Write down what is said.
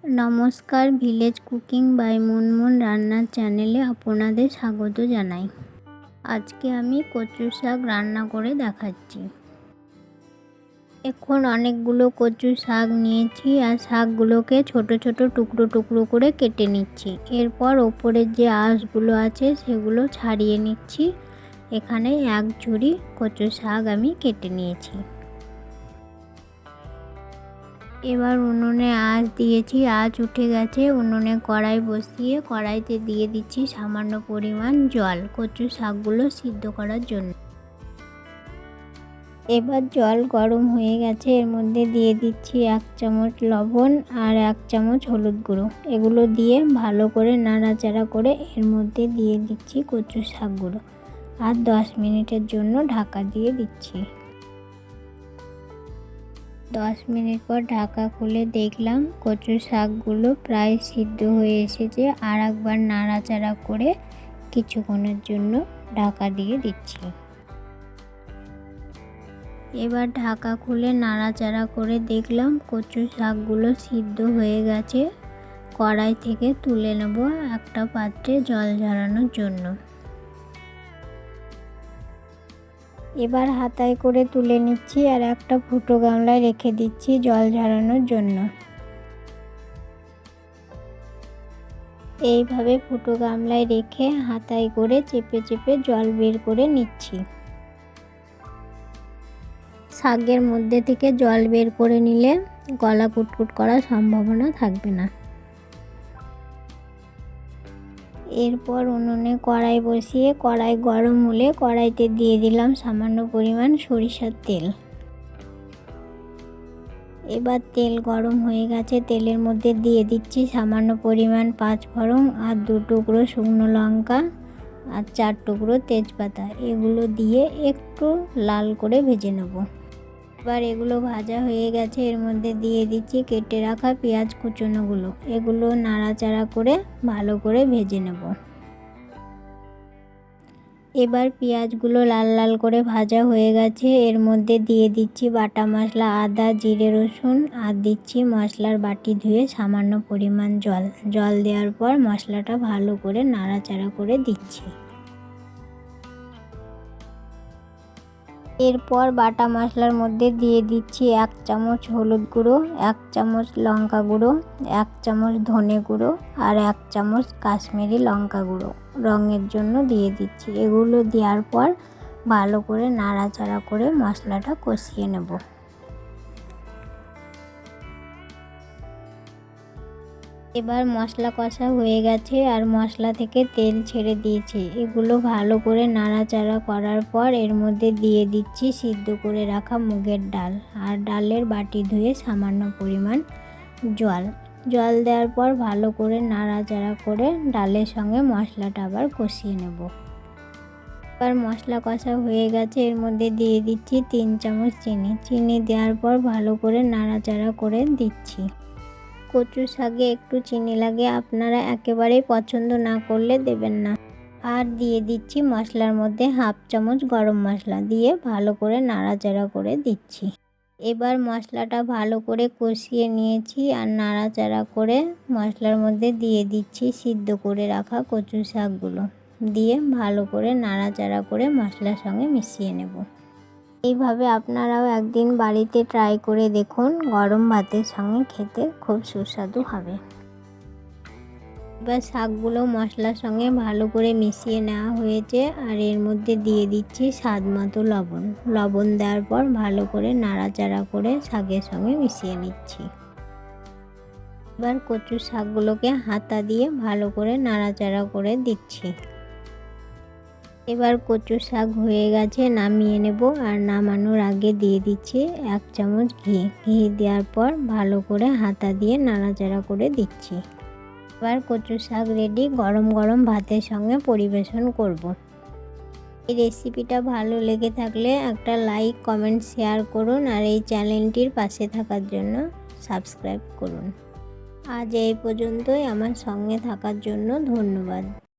নমস্কার, village cooking by Munmun রান্নার চ্যানেলে আপনাদের স্বাগত জানাই। আজকে আমি কচু শাক রান্না করে দেখাচ্ছি। এখন অনেকগুলো কচু শাক নিয়েছি আর শাকগুলোকে ছোট ছোট টুকরো টুকরো করে কেটে নিচ্ছি। এরপর ওপরের যে আঁশগুলো আছে সেগুলো ছাড়িয়ে নিচ্ছি। এখানে এক ঝুড়ি কচু শাক আমি কেটে নিয়েছি। এবার উনুনে আঁচ দিয়েছি, আঁচ উঠে গেছে। উনুনে কড়াই বসিয়ে কড়াইতে দিয়ে দিচ্ছি সামান্য পরিমাণ জল কচু শাকগুলো সিদ্ধ করার জন্য। এবার জল গরম হয়ে গেছে, এর মধ্যে দিয়ে দিচ্ছি 1 চামচ লবণ আর 1 চামচ হলুদ গুঁড়ো। এগুলো দিয়ে ভালো করে নাড়াচাড়া করে এর মধ্যে দিয়ে দিচ্ছি কচু শাকগুলো আর 10 মিনিটের জন্য ঢাকা দিয়ে দিচ্ছি। 10 মিনিট পর ঢাকা খুলে দেখলাম কচু শাকগুলো প্রায় সিদ্ধ হয়ে এসেছে। আর একবার নাড়াচাড়া করে কিছুক্ষণের জন্য ঢাকা দিয়ে দিচ্ছি। এবার ঢাকা খুলে নাড়াচাড়া করে দেখলাম কচু শাকগুলো সিদ্ধ হয়ে গেছে। কড়াই থেকে তুলে নেব একটা পাত্রে জল ঝরানোর জন্য। এবার হাতায় করে তুলে নিচ্ছি আর একটা ফুটো গামলায় রেখে দিচ্ছি জল ঝরানোর জন্য। এইভাবে ফুটো গামলায় রেখে হাতায় করে চেপে চেপে জল বের করে নিচ্ছি। শাকের মধ্যে থেকে জল বের করে নিলে গলা কুটকুট করার সম্ভাবনা থাকবে না। এরপর উনুনে কড়াই বসিয়ে কড়াই গরম হলে কড়াইতে দিয়ে দিলাম সামান্য পরিমাণ সরিষার তেল। এবার তেল গরম হয়ে গেছে, তেলের মধ্যে দিয়ে দিচ্ছি সামান্য পরিমাণ 5 ফোড়ন আর 2 টুকরো শুকনো লঙ্কা আর 4 টুকরো তেজপাতা। এগুলো দিয়ে একটু লাল করে ভেজে নেব। এবার এগুলো ভাজা হয়ে গেছে, এর মধ্যে দিয়ে দিচ্ছি কেটে রাখা পেঁয়াজ কুচনোগুলো। এগুলো নাড়াচাড়া করে ভালো করে ভেজে নেব। এবার পেঁয়াজগুলো লাল লাল করে ভাজা হয়ে গেছে, এর মধ্যে দিয়ে দিচ্ছি বাটা মশলা আদা জিরে রসুন আর দিচ্ছি মশলার বাটি ধুয়ে সামান্য পরিমাণ জল। জল দেওয়ার পর মশলাটা ভালো করে নাড়াচাড়া করে দিচ্ছি। এরপর বাটা মশলার মধ্যে দিয়ে দিচ্ছি 1 চামচ হলুদ গুঁড়ো, 1 চামচ লঙ্কা গুঁড়ো, 1 চামচ ধনে গুঁড়ো আর 1 চামচ কাশ্মীরি লঙ্কা গুঁড়ো রঙের জন্য দিয়ে দিচ্ছি। এগুলো দেওয়ার পর ভালো করে নাড়াচাড়া করে মশলাটা কষিয়ে নেব। এবার মশলা কষা হয়ে গেছে আর মশলা থেকে তেল ছেড়ে দিয়েছে। এগুলো ভালো করে নাড়াচাড়া করার পর এর মধ্যে দিয়ে দিচ্ছি সিদ্ধ করে রাখা মুগের ডাল আর ডালের বাটি ধুয়ে সামান্য পরিমাণ জল। জল দেওয়ার পর ভালো করে নাড়াচাড়া করে ডালের সঙ্গে মশলাটা আবার কষিয়ে নেব। এবার মশলা কষা হয়ে গেছে, এর মধ্যে দিয়ে দিচ্ছি 3 চামচ চিনি। চিনি দেওয়ার পর ভালো করে নাড়াচাড়া করে দিচ্ছি। কচু শাকে একটু চিনি লাগে, আপনারা একেবারেই পছন্দ না করলে দেবেন না। আর দিয়ে দিচ্ছি মশলার মধ্যে 1/2 চামচ গরম মশলা দিয়ে ভালো করে নাড়াচাড়া করে দিচ্ছি। এবার মশলাটা ভালো করে কষিয়ে নিয়েছি আর নাড়াচাড়া করে মশলার মধ্যে দিয়ে দিচ্ছি সিদ্ধ করে রাখা কচু শাকগুলো দিয়ে ভালো করে নাড়াচাড়া করে মশলার সঙ্গে মিশিয়ে নেব। এইভাবে আপনারাও একদিন বাড়িতে ট্রাই করে দেখুন, গরম ভাতের সঙ্গে খেতে খুব সুস্বাদু হবে। এবার শাকগুলো মশলার সঙ্গে ভালো করে মিশিয়ে নেওয়া হয়েছে আর এর মধ্যে দিয়ে দিচ্ছি স্বাদ মতো লবণ। লবণ দেওয়ার পর ভালো করে নাড়াচাড়া করে শাকের সঙ্গে মিশিয়ে নিচ্ছি। এবার কচু শাকগুলোকে হাতা দিয়ে ভালো করে নাড়াচাড়া করে দিচ্ছি। এবার কচু শাক হয়ে গেছে, নামিয়ে নেব আর নামানোর আগে দিয়ে দিচ্ছি 1 চামচ ঘি। ঘি দেওয়ার পর ভালো করে হাতা দিয়ে নাড়াচাড়া করে দিচ্ছি। এবার কচু শাক রেডি, গরম গরম ভাতের সঙ্গে পরিবেশন করব। এই রেসিপিটা ভালো লেগে থাকলে একটা লাইক কমেন্ট শেয়ার করুন আর এই চ্যানেলটির পাশে থাকার জন্য সাবস্ক্রাইব করুন। আজ এই পর্যন্তই, আমার সঙ্গে থাকার জন্য ধন্যবাদ।